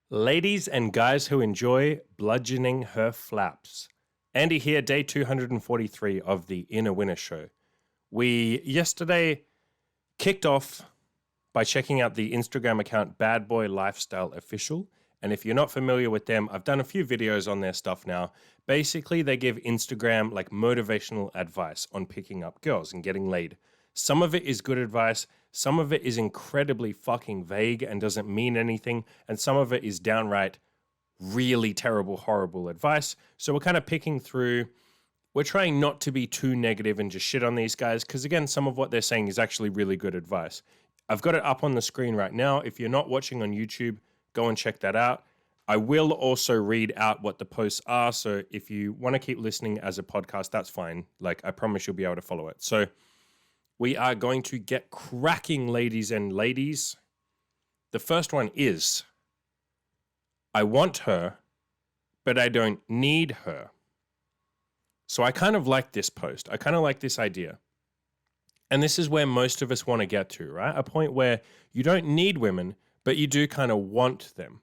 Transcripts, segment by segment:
Ladies and guys who enjoy bludgeoning her flaps. Andy here, day 243 of the Inner Winner Show. We yesterday kicked off by checking out the Instagram account Bad Boy Lifestyle Official. And if you're not familiar with them, I've done a few videos on their stuff now. Basically, they give Instagram like motivational advice on picking up girls and getting laid. Some of it is good advice. Some of it is incredibly fucking vague and doesn't mean anything. And some of it is downright really terrible, horrible advice. So we're kind of picking through. We're trying not to be too negative and just shit on these guys because, again, some of what they're saying is actually really good advice. I've got it up on the screen right now. If you're not watching on YouTube, go and check that out. I will also read out what the posts are. So if you want to keep listening as a podcast, that's fine. Like, I promise you'll be able to follow it. So we are going to get cracking, ladies and ladies. The first one is, I want her, but I don't need her. So I kind of like this post. I kind of like this idea. And this is where most of us want to get to, right? A point where you don't need women, but you do kind of want them.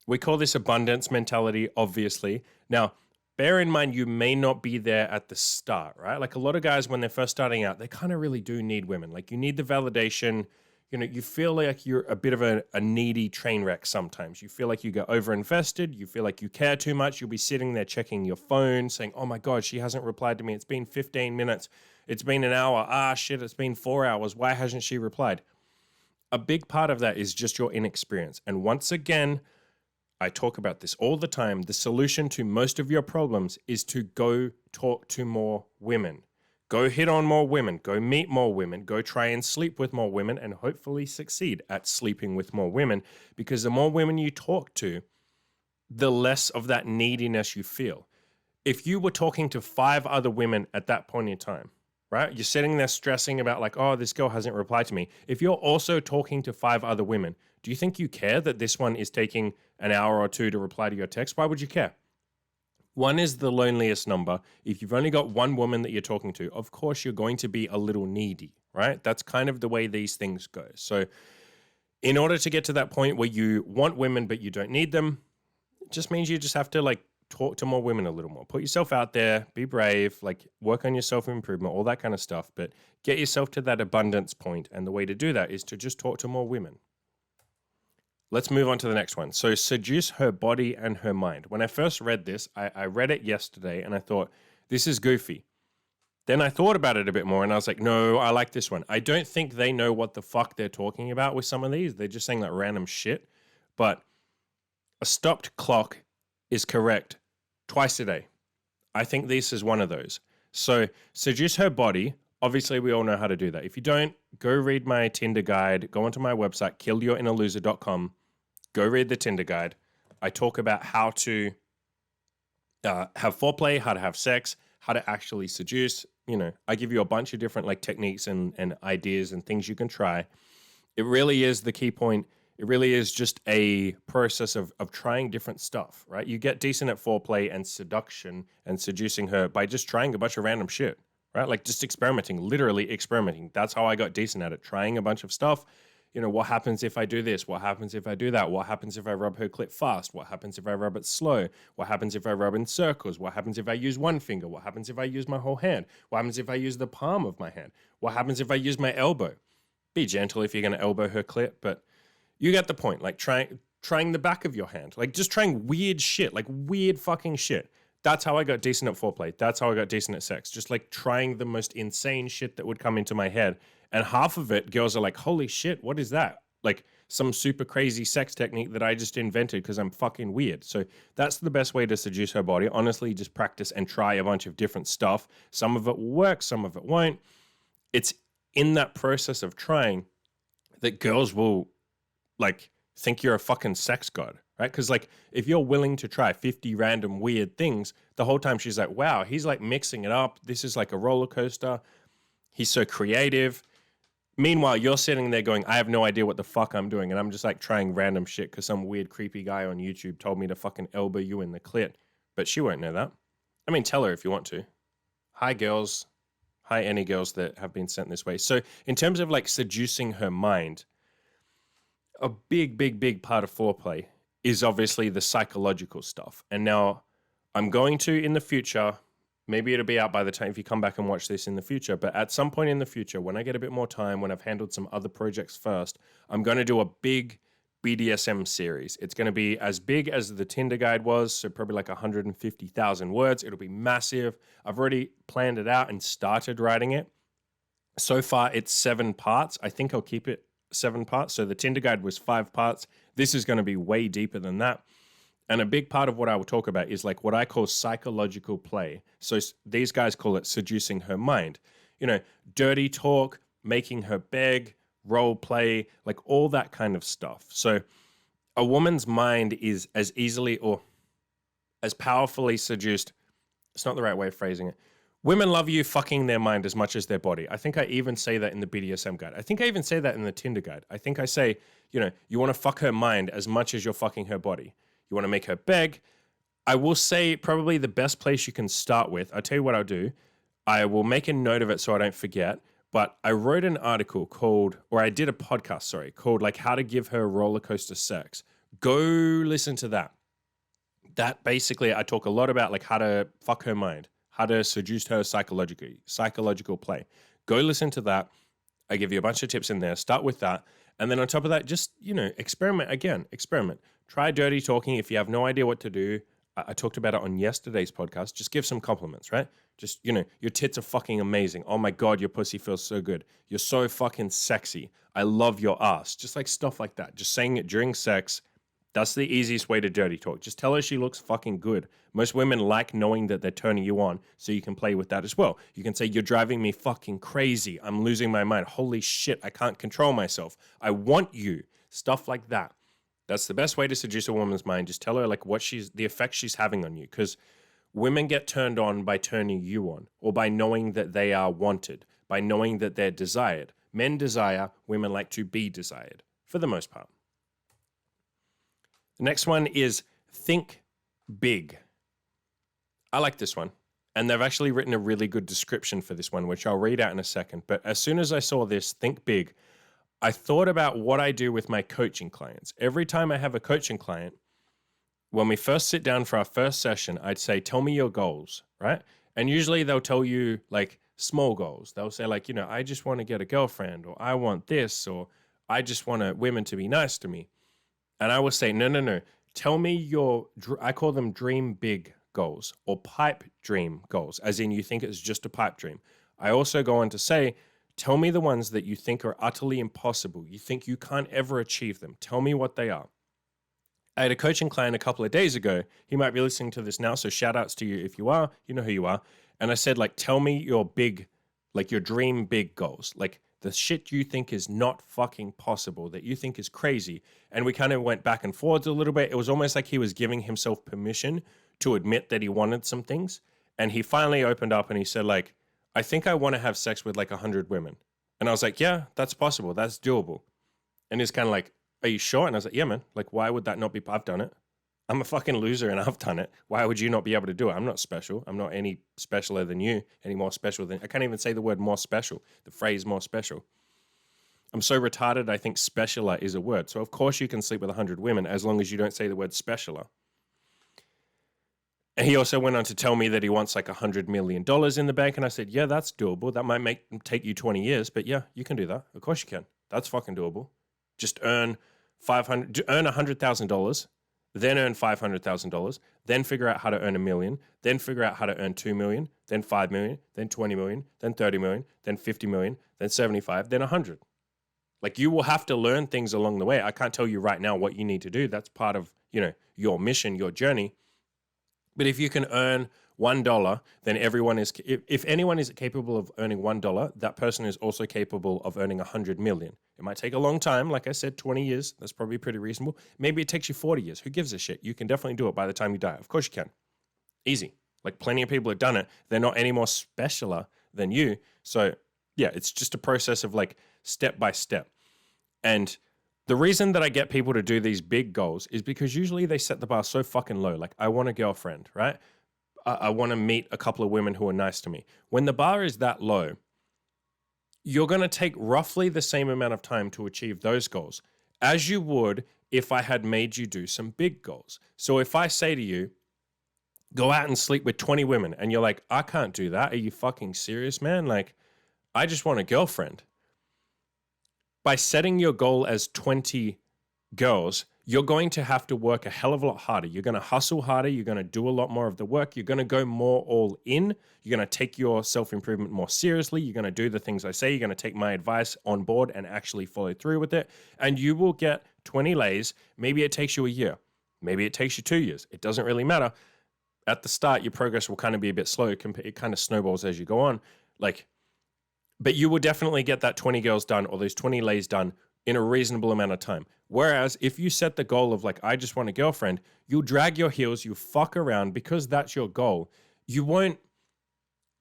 We call this abundance mentality, obviously. Now, bear in mind, you may not be there at the start, right? Like a lot of guys, when they're first starting out, they kind of really do need women. Like you need the validation. You know, you feel like you're a bit of a needy train wreck sometimes. You feel like you get overinvested. You feel like you care too much. You'll be sitting there checking your phone saying, oh my God, she hasn't replied to me. It's been 15 minutes. It's been an hour. Ah, shit, it's been 4 hours. Why hasn't she replied? A big part of that is just your inexperience. And once again, I talk about this all the time. The solution to most of your problems is to go talk to more women. Go hit on more women. Go meet more women. Go try and sleep with more women and hopefully succeed at sleeping with more women. Because the more women you talk to, the less of that neediness you feel. If you were talking to 5 other women at that point in time, right? You're sitting there stressing about like, oh, this girl hasn't replied to me. If you're also talking to 5 other women, do you think you care that this one is taking an hour or 2 to reply to your text? Why would you care? 1 is the loneliest number. If you've only got 1 woman that you're talking to, of course, you're going to be a little needy, right? That's kind of the way these things go. So in order to get to that point where you want women, but you don't need them, it just means you just have to like talk to more women a little more. Put yourself out there, be brave, like work on your self-improvement, all that kind of stuff, but get yourself to that abundance point. And the way to do that is to just talk to more women. Let's move on to the next one. So seduce her body and her mind. When I first read this, I read it yesterday and I thought, this is goofy. Then I thought about it a bit more and I was like, no, I like this one. I don't think they know what the fuck they're talking about with some of these. They're just saying like random shit. But a stopped clock is correct twice a day. I think this is one of those. So seduce her body. Obviously, we all know how to do that. If you don't, go read my Tinder guide. Go onto my website, killyourinnerloser.com. Go read the Tinder guide. I talk about how to have foreplay, how to have sex, how to actually seduce. You know, I give you a bunch of different like techniques and ideas and things you can try. It really is the key point. It really is just a process of trying different stuff, right? You get decent at foreplay and seduction and seducing her by just trying a bunch of random shit, right? Like just experimenting, literally experimenting. That's how I got decent at it, trying a bunch of stuff. You know, what happens if I do this? What happens if I do that? What happens if I rub her clit fast? What happens if I rub it slow? What happens if I rub in circles? What happens if I use one finger? What happens if I use my whole hand? What happens if I use the palm of my hand? What happens if I use my elbow? Be gentle if you're going to elbow her clit, but you get the point. Like trying the back of your hand, like just trying weird shit, like weird fucking shit. That's how I got decent at foreplay. That's how I got decent at sex. Just like trying the most insane shit that would come into my head. And half of it, girls are like, holy shit, what is that? Like some super crazy sex technique that I just invented because I'm fucking weird. So that's the best way to seduce her body. Honestly, just practice and try a bunch of different stuff. Some of it will work, some of it won't. It's in that process of trying that girls will like think you're a fucking sex god, right? Because like if you're willing to try 50 random weird things, the whole time she's like, wow, he's like mixing it up. This is like a roller coaster. He's so creative. Meanwhile, you're sitting there going, I have no idea what the fuck I'm doing. And I'm just like trying random shit because some weird creepy guy on YouTube told me to fucking elbow you in the clit. But she won't know that. I mean, tell her if you want to. Hi, girls. Hi, any girls that have been sent this way. So in terms of like seducing her mind, a big part of foreplay is obviously the psychological stuff. And now I'm going to, in the future, maybe it'll be out by the time if you come back and watch this in the future, but at some point in the future, when I get a bit more time, when I've handled some other projects first, I'm going to do a big BDSM series. It's going to be as big as the Tinder guide was, so probably like 150,000 words. It'll be massive. I've already planned it out and started writing it. So far, it's 7 parts. I think I'll keep it 7 parts. So the Tinder guide was 5 parts. This is going to be way deeper than that. And a big part of what I will talk about is like what I call psychological play. So these guys call it seducing her mind. You know, dirty talk, making her beg, role play, like all that kind of stuff. So a woman's mind is as easily or as powerfully seduced. It's not the right way of phrasing it. Women love you fucking their mind as much as their body. I think I even say that in the BDSM guide. I think I even say that in the Tinder guide. I think I say, you know, you want to fuck her mind as much as you're fucking her body. You want to make her beg. I will say probably the best place you can start with. I'll tell you what I'll do. I will make a note of it so I don't forget. But I wrote an article called, or I did a podcast, sorry, called like How to Give Her Roller Coaster Sex. Go listen to that. That basically, I talk a lot about like how to fuck her mind, how to seduce her psychologically, psychological play. Go listen to that. I give you a bunch of tips in there. Start with that. And then on top of that, just, you know, experiment. Try dirty talking. If you have no idea what to do, I talked about it on yesterday's podcast. Just give some compliments, right? Just, you know, your tits are fucking amazing. Oh my God, your pussy feels so good. You're so fucking sexy. I love your ass. Just like stuff like that. Just saying it during sex. That's the easiest way to dirty talk. Just tell her she looks fucking good. Most women like knowing that they're turning you on, so you can play with that as well. You can say, you're driving me fucking crazy. I'm losing my mind. Holy shit, I can't control myself. I want you. Stuff like that. That's the best way to seduce a woman's mind. Just tell her like the effect she's having on you. Because women get turned on by turning you on, or by knowing that they are wanted, by knowing that they're desired. Men desire, women like to be desired, for the most part. The next one is think big. I like this one. And they've actually written a really good description for this one, which I'll read out in a second. But as soon as I saw this, think big, I thought about what I do with my coaching clients. Every time I have a coaching client, when we first sit down for our first session, I'd say, tell me your goals, right? And usually they'll tell you like small goals. They'll say like, you know, I just want to get a girlfriend, or I want this, or I just want women to be nice to me. And I will say, no. Tell me I call them dream big goals, or pipe dream goals, as in you think it's just a pipe dream. I also go on to say, tell me the ones that you think are utterly impossible. You think you can't ever achieve them. Tell me what they are. I had a coaching client a couple of days ago. He might be listening to this now, so shout outs to you if you are. You know who you are. And I said, like, tell me your big, like your dream big goals. Like the shit you think is not fucking possible, that you think is crazy. And we kind of went back and forwards a little bit. It was almost like he was giving himself permission to admit that he wanted some things. And he finally opened up and he said, like, I think I want to have sex with like 100 women. And I was like, yeah, that's possible. That's doable. And he's kind of like, are you sure? And I was like, yeah, man. Like, why would that not be? I've done it. I'm a fucking loser and I've done it. Why would you not be able to do it? I'm not special. I'm not any specialer than you, any more special than, I can't even say the word more special, the phrase more special. I'm so retarded, I think specialer is a word. So of course you can sleep with 100 women as long as you don't say the word specialer. And he also went on to tell me that he wants like $100 million in the bank. And I said, yeah, that's doable. That might take you 20 years, but yeah, you can do that. Of course you can. That's fucking doable. Just earn $100,000, then earn $500,000, then figure out how to earn $1 million, then figure out how to earn $2 million, then $5 million, then $20 million, then $30 million, then $50 million, then 75, then 100. Like you will have to learn things along the way. I can't tell you right now what you need to do. That's part of, your mission, your journey. But if you can earn $1, then everyone is, if anyone is capable of earning $1, that person is also capable of earning 100 million. It might take a long time. Like I said, 20 years, that's probably pretty reasonable. Maybe it takes you 40 years. Who gives a shit? You can definitely do it by the time you die. Of course you can. Easy. Like plenty of people have done it. They're not any more specialer than you. So yeah, it's just a process of like step by step. And the reason that I get people to do these big goals is because usually they set the bar so fucking low. Like I want a girlfriend, right? I want to meet a couple of women who are nice to me. When the bar is that low, you're going to take roughly the same amount of time to achieve those goals as you would if I had made you do some big goals. So if I say to you, go out and sleep with 20 women, and you're like, I can't do that. Are you fucking serious, man? Like, I just want a girlfriend. By setting your goal as 20 girls, you're going to have to work a hell of a lot harder. You're going to hustle harder. You're going to do a lot more of the work. You're going to go more all in. You're going to take your self-improvement more seriously. You're going to do the things I say. You're going to take my advice on board and actually follow through with it. And you will get 20 lays. Maybe it takes you a year. Maybe it takes you 2 years. It doesn't really matter. At the start, your progress will kind of be a bit slow. It kind of snowballs as you go on. But you will definitely get that 20 girls done or those 20 lays done in a reasonable amount of time. Whereas if you set the goal of I just want a girlfriend, you'll drag your heels, you fuck around because that's your goal. You won't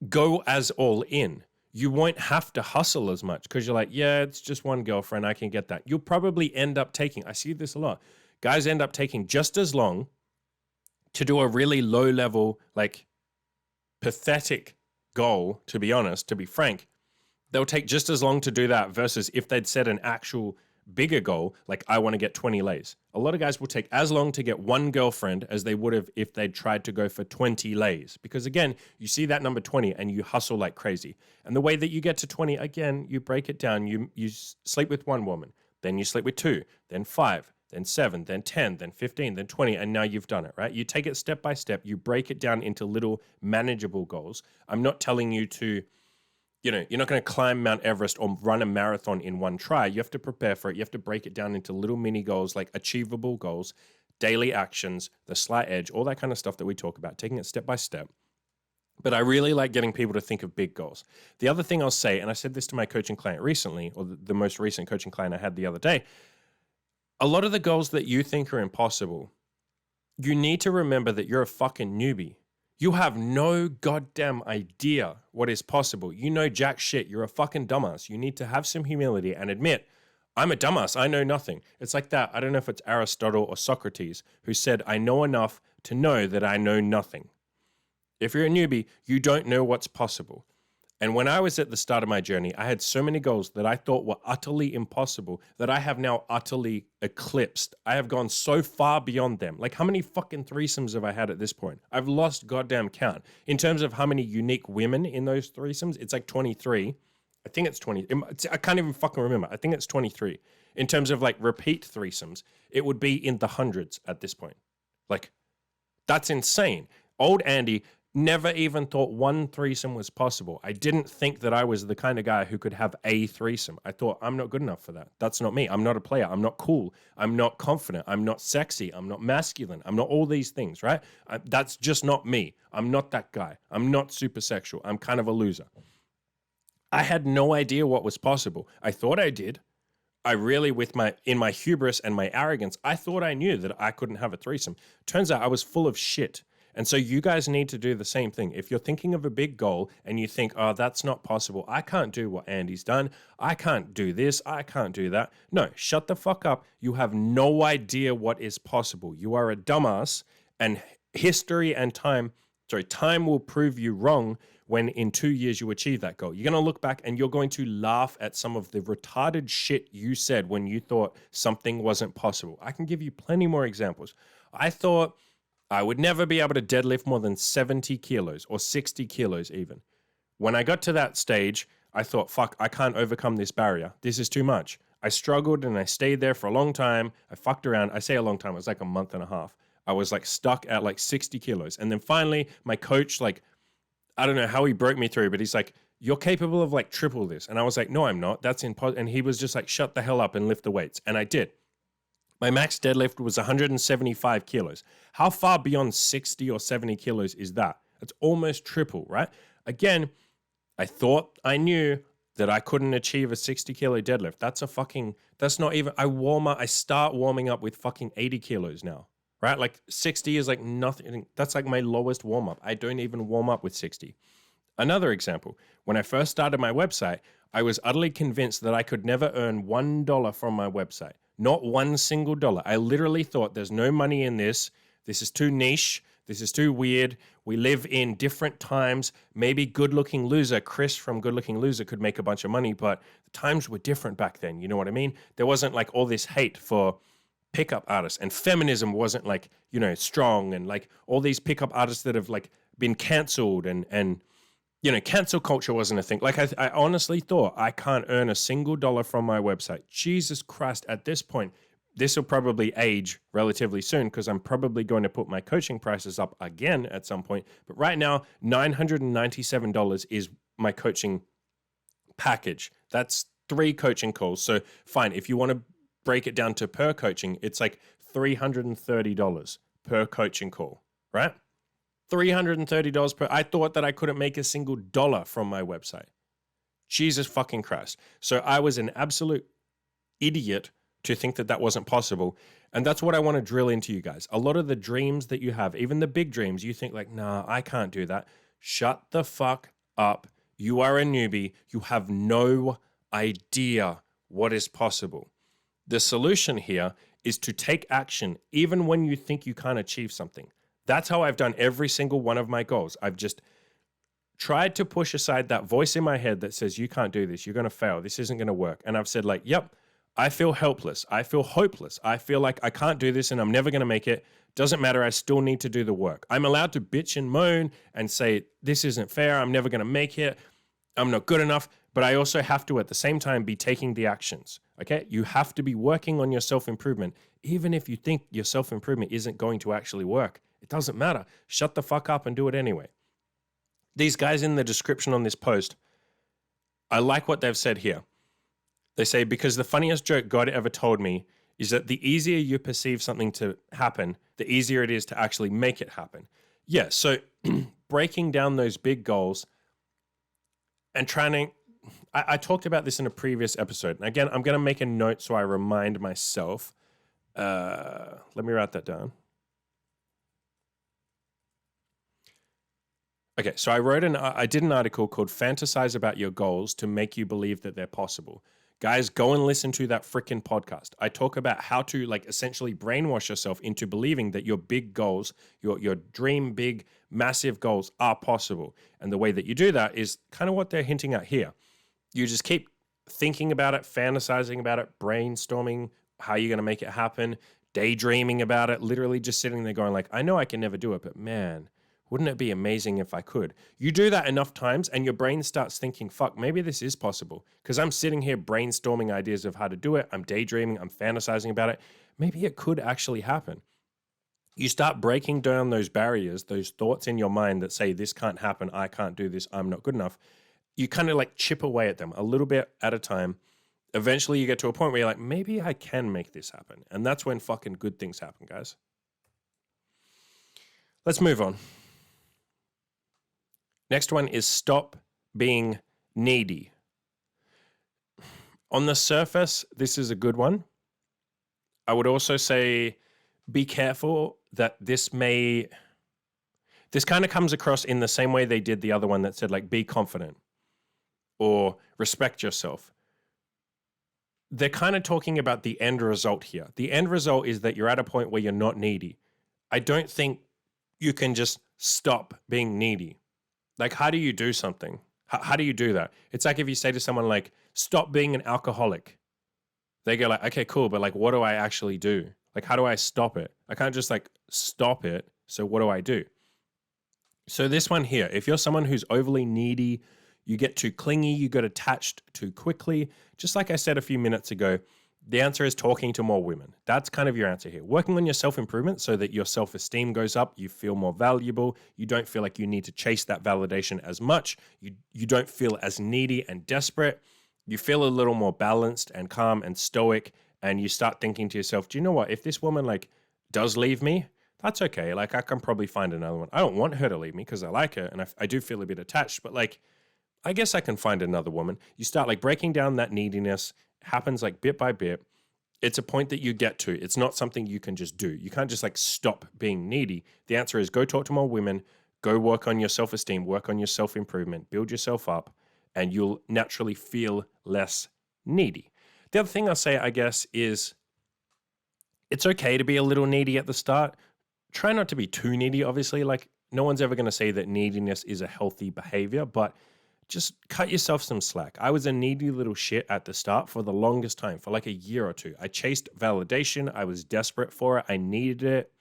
go as all in. You won't have to hustle as much because you're like, yeah, it's just one girlfriend. I can get that. You'll probably end up taking, I see this a lot. Guys end up taking just as long to do a really low level, pathetic goal, to be honest, to be frank. They'll take just as long to do that versus if they'd set an actual bigger goal, I want to get 20 lays. A lot of guys will take as long to get one girlfriend as they would have if they'd tried to go for 20 lays. Because again, you see that number 20 and you hustle like crazy. And the way that you get to 20, again, you break it down. You sleep with one woman, then you sleep with 2, then 5, then 7, then 10, then 15, then 20, and now you've done it, right? You take it step by step. You break it down into little manageable goals. I'm not telling you to you're not going to climb Mount Everest or run a marathon in one try. You have to prepare for it. You have to break it down into little mini goals, achievable goals, daily actions, the slight edge, all that kind of stuff that we talk about, taking it step by step. But I really like getting people to think of big goals. The other thing I'll say, and I said this to my coaching client recently, or the most recent coaching client I had the other day, a lot of the goals that you think are impossible, you need to remember that you're a fucking newbie. You have no goddamn idea what is possible. You know jack shit. You're a fucking dumbass. You need to have some humility and admit, I'm a dumbass. I know nothing. It's like that. I don't know if it's Aristotle or Socrates who said, I know enough to know that I know nothing. If you're a newbie, you don't know what's possible. And when I was at the start of my journey, I had so many goals that I thought were utterly impossible that I have now utterly eclipsed. I have gone so far beyond them. How many fucking threesomes have I had at this point? I've lost goddamn count. In terms of how many unique women in those threesomes, it's 23. I think it's 20. I can't even fucking remember. I think it's 23. In terms of repeat threesomes, it would be in the hundreds at this point. That's insane. Old Andy never even thought one threesome was possible. I didn't think that I was the kind of guy who could have a threesome. I thought, I'm not good enough for that. That's not me. I'm not a player. I'm not cool. I'm not confident. I'm not sexy. I'm not masculine. I'm not all these things, right? That's just not me. I'm not that guy. I'm not super sexual. I'm kind of a loser. I had no idea what was possible. I thought I did. I really, in my hubris and my arrogance, I thought I knew that I couldn't have a threesome. Turns out I was full of shit. And so you guys need to do the same thing. If you're thinking of a big goal and you think, oh, that's not possible. I can't do what Andy's done. I can't do this. I can't do that. No, shut the fuck up. You have no idea what is possible. You are a dumbass, and history and time will prove you wrong when in 2 years you achieve that goal. You're going to look back and you're going to laugh at some of the retarded shit you said when you thought something wasn't possible. I can give you plenty more examples. I thought I would never be able to deadlift more than 70 kilos or 60 kilos even. When I got to that stage, I thought, fuck, I can't overcome this barrier. This is too much. I struggled and I stayed there for a long time. I fucked around. I say a long time. It was a month and a half. I was stuck at 60 kilos. And then finally, my coach, I don't know how he broke me through, but he's like, you're capable of triple this. And I was like, no, I'm not. That's impossible. And he was just shut the hell up and lift the weights. And I did. My max deadlift was 175 kilos. How far beyond 60 or 70 kilos is that? It's almost triple, right? Again, I thought I knew that I couldn't achieve a 60 kilo deadlift. That's not even, I start warming up with fucking 80 kilos now, right? 60 is nothing. That's my lowest warm up. I don't even warm up with 60. Another example, when I first started my website, I was utterly convinced that I could never earn $1 from my website. Not one single dollar. I literally thought there's no money in this. This is too niche. This is too weird. We live in different times. Maybe Good Looking Loser, Chris from Good Looking Loser could make a bunch of money, but the times were different back then. You know what I mean? There wasn't all this hate for pickup artists, and feminism wasn't like, strong, and like all these pickup artists that have like been canceled, and cancel culture wasn't a thing. Like I honestly thought I can't earn a single dollar from my website. Jesus Christ, at this point, this will probably age relatively soon because I'm probably going to put my coaching prices up again at some point. But right now, $997 is my coaching package. That's 3 coaching calls. So fine, if you want to break it down to per coaching, it's like $330 per coaching call, right? $330 per. I thought that I couldn't make a single dollar from my website. Jesus fucking Christ. So I was an absolute idiot to think that that wasn't possible. And that's what I want to drill into you guys. A lot of the dreams that you have, even the big dreams, you think like, nah, I can't do that. Shut the fuck up. You are a newbie. You have no idea what is possible. The solution here is to take action even when you think you can't achieve something. That's how I've done every single one of my goals. I've just tried to push aside that voice in my head that says, you can't do this. You're going to fail. This isn't going to work. And I've said like, yep, I feel helpless. I feel hopeless. I feel like I can't do this and I'm never going to make it. Doesn't matter. I still need to do the work. I'm allowed to bitch and moan and say, this isn't fair. I'm never going to make it. I'm not good enough. But I also have to, at the same time, be taking the actions. Okay? You have to be working on your self-improvement. Even if you think your self-improvement isn't going to actually work, it doesn't matter. Shut the fuck up and do it anyway. These guys in the description on this post, I like what they've said here. They say, because the funniest joke God ever told me is that the easier you perceive something to happen, the easier it is to actually make it happen. Yeah, so breaking down those big goals and trying to, I talked about this in a previous episode. And again, I'm going to make a note so I remind myself. Let me write that down. Okay, so I did an article called Fantasize About Your Goals to Make You Believe That They're Possible. Guys, go and listen to that freaking podcast. I talk about how to like essentially brainwash yourself into believing that your big goals, your dream big, massive goals are possible. And the way that you do that is kind of what they're hinting at here. You just keep thinking about it, fantasizing about it, brainstorming how you're going to make it happen, daydreaming about it, literally just sitting there going like, I know I can never do it, but man, wouldn't it be amazing if I could? You do that enough times and your brain starts thinking, fuck, maybe this is possible. Because I'm sitting here brainstorming ideas of how to do it. I'm daydreaming, I'm fantasizing about it. Maybe it could actually happen. You start breaking down those barriers, those thoughts in your mind that say, this can't happen, I can't do this, I'm not good enough. You kind of like chip away at them a little bit at a time. Eventually you get to a point where you're like, maybe I can make this happen. And that's when fucking good things happen, guys. Let's move on. Next one is stop being needy. On the surface, this is a good one. I would also say be careful that this kind of comes across in the same way they did the other one that said like be confident or respect yourself. They're kind of talking about the end result here. The end result is that you're at a point where you're not needy. I don't think you can just stop being needy. Like, how do you do something? How do you do that? It's like if you say to someone like, stop being an alcoholic. They go like, okay, cool. But like, what do I actually do? Like, how do I stop it? I can't just like stop it. So what do I do? So this one here, if you're someone who's overly needy, you get too clingy, you get attached too quickly. Just like I said a few minutes ago, the answer is talking to more women. That's kind of your answer here. Working on your self-improvement so that your self-esteem goes up, you feel more valuable, you don't feel like you need to chase that validation as much, you don't feel as needy and desperate, you feel a little more balanced and calm and stoic, and you start thinking to yourself, do you know what, if this woman like does leave me, that's okay. Like I can probably find another one. I don't want her to leave me because I like her and I do feel a bit attached, but like, I guess I can find another woman. You start like breaking down that neediness, happens like bit by bit. It's a point that you get to. It's not something you can just do. You can't just like stop being needy. The answer is go talk to more women, go work on your self-esteem, work on your self-improvement, build yourself up, and you'll naturally feel less needy. The other thing I'll say, I guess, is it's okay to be a little needy at the start. Try not to be too needy, obviously. Like no one's ever going to say that neediness is a healthy behavior, but just cut yourself some slack. I was a needy little shit at the start for the longest time, for like a year or two. I chased validation. I was desperate for it. I needed it.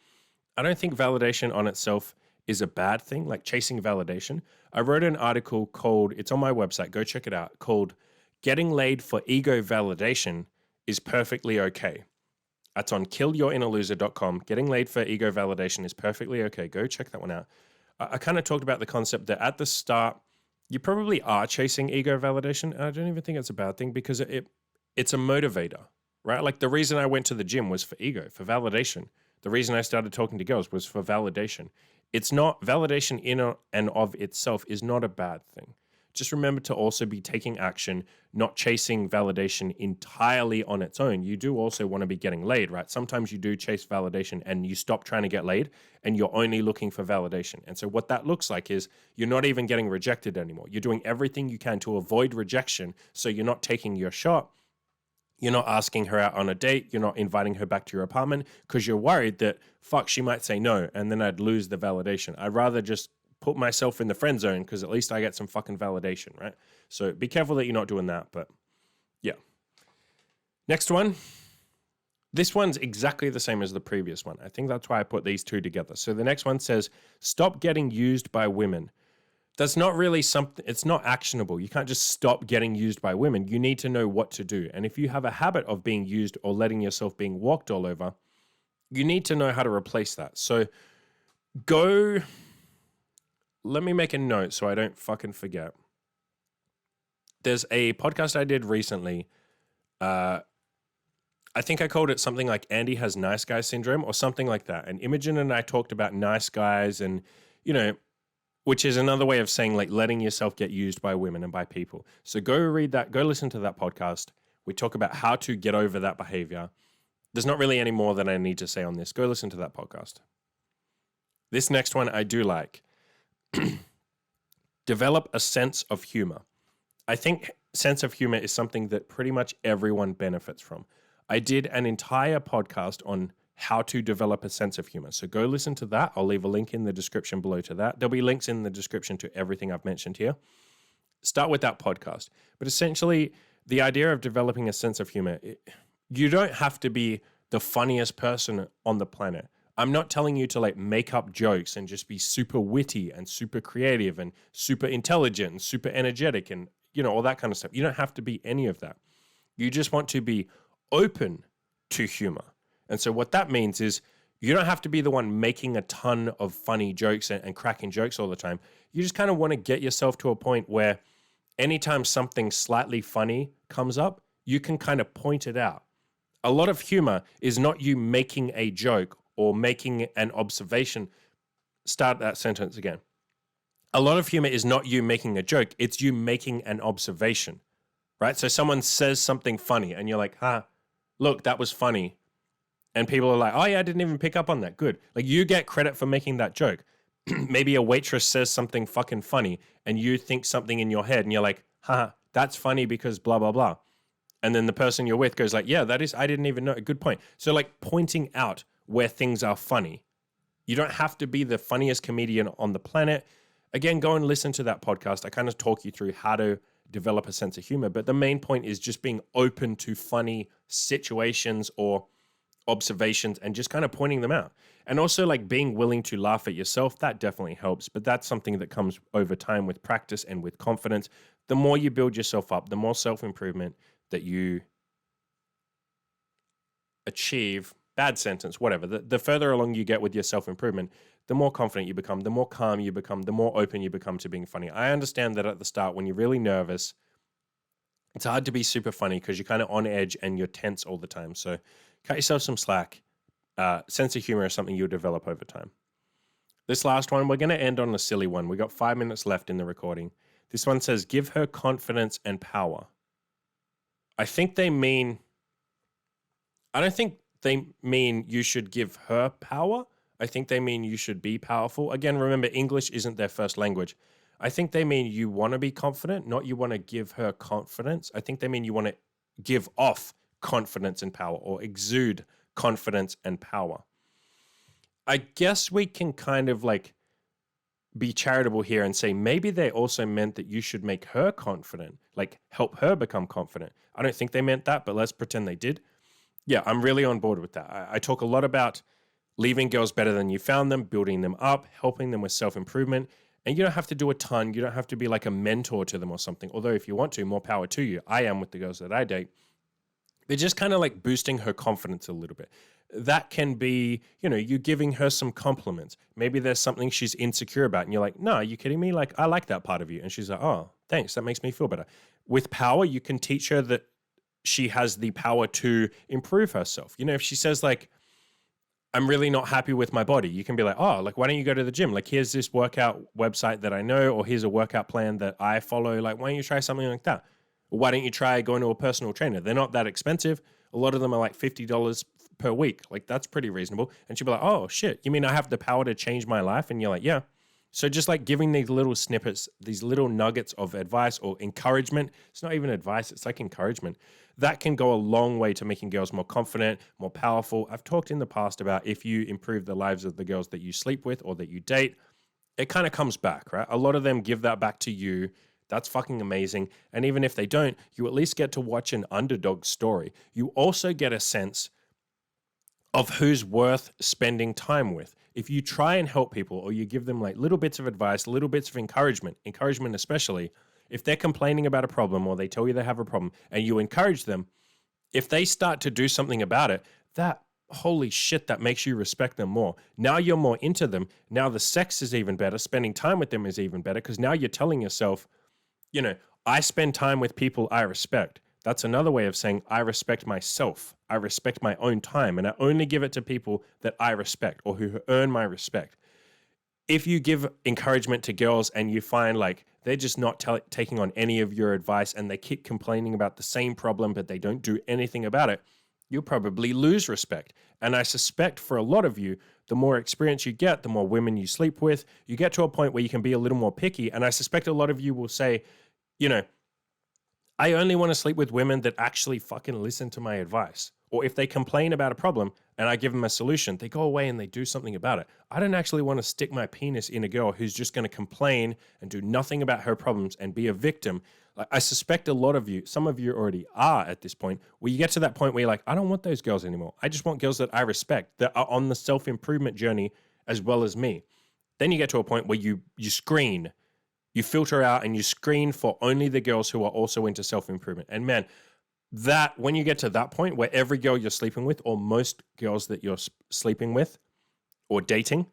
I don't think validation on itself is a bad thing, like chasing validation. I wrote an article called, it's on my website, go check it out, called Getting Laid for Ego Validation is Perfectly Okay. That's on killyourinnerloser.com. Getting laid for ego validation is perfectly okay. Go check that one out. I kind of talked about the concept that at the start, you probably are chasing ego validation. And I don't even think it's a bad thing because it's a motivator, right? Like the reason I went to the gym was for ego, for validation. The reason I started talking to girls was for validation. It's not, validation in and of itself is not a bad thing. Just remember to also be taking action, not chasing validation entirely on its own. You do also want to be getting laid, right? Sometimes you do chase validation and you stop trying to get laid and you're only looking for validation. And so what that looks like is you're not even getting rejected anymore. You're doing everything you can to avoid rejection. So you're not taking your shot. You're not asking her out on a date. You're not inviting her back to your apartment because you're worried that, fuck, she might say no and then I'd lose the validation. I'd rather just put myself in the friend zone because at least I get some fucking validation, right? So be careful that you're not doing that, but yeah. Next one. This one's exactly the same as the previous one. I think that's why I put these two together. So the next one says, stop getting used by women. That's not really something, it's not actionable. You can't just stop getting used by women. You need to know what to do. And if you have a habit of being used or letting yourself being walked all over, you need to know how to replace that. So let me make a note so I don't fucking forget. There's a podcast I did recently. I think I called it something like Andy has nice guy syndrome or something like that. And Imogen and I talked about nice guys and, which is another way of saying like letting yourself get used by women and by people. So go read that, go listen to that podcast. We talk about how to get over that behavior. There's not really any more that I need to say on this. Go listen to that podcast. This next one I do like. Develop a sense of humor. I think sense of humor is something that pretty much everyone benefits from. I did an entire podcast on how to develop a sense of humor. So go listen to that. I'll leave a link in the description below to that. There'll be links in the description to everything I've mentioned here. Start with that podcast. But essentially, the idea of developing a sense of humor, you don't have to be the funniest person on the planet. I'm not telling you to like make up jokes and just be super witty and super creative and super intelligent and super energetic and, all that kind of stuff. You don't have to be any of that. You just want to be open to humor. And so what that means is you don't have to be the one making a ton of funny jokes and cracking jokes all the time. You just kind of want to get yourself to a point where anytime something slightly funny comes up, you can kind of point it out. A lot of humor is not you making a joke or making an observation. Start that sentence again. A lot of humor is not you making a joke. It's you making an observation, right? So someone says something funny and you're like, look, that was funny. And people are like, oh yeah, I didn't even pick up on that. Good. Like you get credit for making that joke. Maybe a waitress says something fucking funny and you think something in your head and you're like, that's funny because blah, blah, blah. And then the person you're with goes like, yeah, I didn't even know. Good point. So like pointing out where things are funny. You don't have to be the funniest comedian on the planet. Again, go and listen to that podcast. I kind of talk you through how to develop a sense of humor. But the main point is just being open to funny situations or observations and just kind of pointing them out. And also like being willing to laugh at yourself, that definitely helps. But that's something that comes over time with practice and with confidence. The more you build yourself up, the more self-improvement that you achieve, bad sentence, whatever, the further along you get with your self-improvement, the more confident you become, the more calm you become, the more open you become to being funny. I understand that at the start when you're really nervous, it's hard to be super funny because you're kind of on edge and you're tense all the time. So cut yourself some slack. Sense of humor is something you'll develop over time. This last one, we're going to end on a silly one. We got 5 minutes left in the recording. This one says, give her confidence and power. I don't think they mean you should give her power. I think they mean you should be powerful. Again, remember, English isn't their first language. I think they mean you want to be confident, not you want to give her confidence. I think they mean you want to give off confidence and power or exude confidence and power. I guess we can kind of like be charitable here and say maybe they also meant that you should make her confident, like help her become confident. I don't think they meant that, but let's pretend they did. Yeah, I'm really on board with that. I talk a lot about leaving girls better than you found them, building them up, helping them with self-improvement. And you don't have to do a ton. You don't have to be like a mentor to them or something. Although if you want to, more power to you. I am with the girls that I date. They're just kind of like boosting her confidence a little bit. That can be, you giving her some compliments. Maybe there's something she's insecure about and you're like, no, are you kidding me? Like, I like that part of you. And she's like, oh, thanks. That makes me feel better. With power, you can teach her that she has the power to improve herself. If she says like, I'm really not happy with my body, you can be like, oh, like, why don't you go to the gym? Like, here's this workout website that I know, or here's a workout plan that I follow. Like, why don't you try something like that? Or why don't you try going to a personal trainer? They're not that expensive. A lot of them are like $50 per week. Like, that's pretty reasonable. And she'll be like, oh shit, you mean I have the power to change my life? And you're like, yeah. So just like giving these little snippets, these little nuggets of advice or encouragement. It's not even advice, it's like encouragement. That can go a long way to making girls more confident, more powerful. I've talked in the past about if you improve the lives of the girls that you sleep with or that you date, it kind of comes back, right? A lot of them give that back to you. That's fucking amazing. And even if they don't, you at least get to watch an underdog story. You also get a sense of who's worth spending time with. If you try and help people or you give them like little bits of advice, little bits of encouragement especially, if they're complaining about a problem or they tell you they have a problem and you encourage them, if they start to do something about it, holy shit, that makes you respect them more. Now you're more into them. Now the sex is even better. Spending time with them is even better because now you're telling yourself, I spend time with people I respect. That's another way of saying I respect myself. I respect my own time, and I only give it to people that I respect or who earn my respect. If you give encouragement to girls and you find like they're just not taking on any of your advice and they keep complaining about the same problem, but they don't do anything about it, you'll probably lose respect. And I suspect for a lot of you, the more experience you get, the more women you sleep with, you get to a point where you can be a little more picky. And I suspect a lot of you will say, I only want to sleep with women that actually fucking listen to my advice. Or if they complain about a problem and I give them a solution, they go away and they do something about it. I don't actually want to stick my penis in a girl who's just going to complain and do nothing about her problems and be a victim. Like, I suspect a lot of you, some of you already are at this point, where you get to that point where you're like, I don't want those girls anymore. I just want girls that I respect, that are on the self-improvement journey as well as me. Then you get to a point where you screen. You filter out and you screen for only the girls who are also into self-improvement. And man, that when you get to that point where every girl you're sleeping with or most girls that you're sleeping with or dating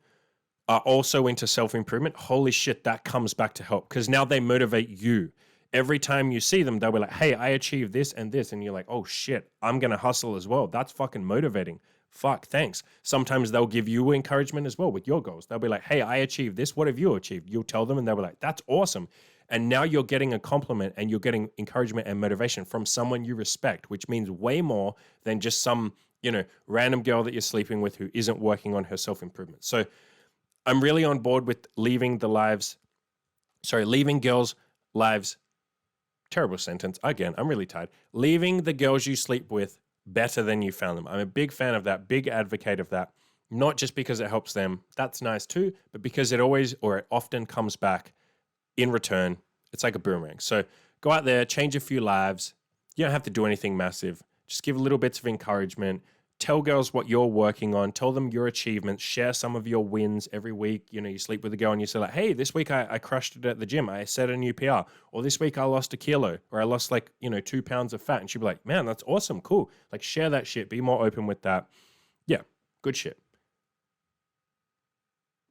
are also into self-improvement, holy shit, that comes back to help because now they motivate you. Every time you see them, they'll be like, hey, I achieved this and this. And you're like, oh shit, I'm going to hustle as well. That's fucking motivating. Fuck, thanks. Sometimes they'll give you encouragement as well with your goals. They'll be like, hey, I achieved this. What have you achieved? You'll tell them and they'll be like, that's awesome. And now you're getting a compliment and you're getting encouragement and motivation from someone you respect, which means way more than just some, random girl that you're sleeping with who isn't working on her self-improvement. So I'm really on board with leaving girls' lives. Terrible sentence. Again, I'm really tired. Leaving the girls you sleep with better than you found them. I'm a big fan of that, big advocate of that. Not just because it helps them, that's nice too, but because it often comes back in return. It's like a boomerang. So go out there, change a few lives. You don't have to do anything massive. Just give little bits of encouragement. Tell girls what you're working on. Tell them your achievements. Share some of your wins every week. You sleep with a girl and you say like, hey, this week I crushed it at the gym. I set a new PR. Or this week I lost 1 kilo. Or I lost 2 pounds of fat. And she'll be like, man, that's awesome. Cool. Like share that shit. Be more open with that. Yeah, good shit.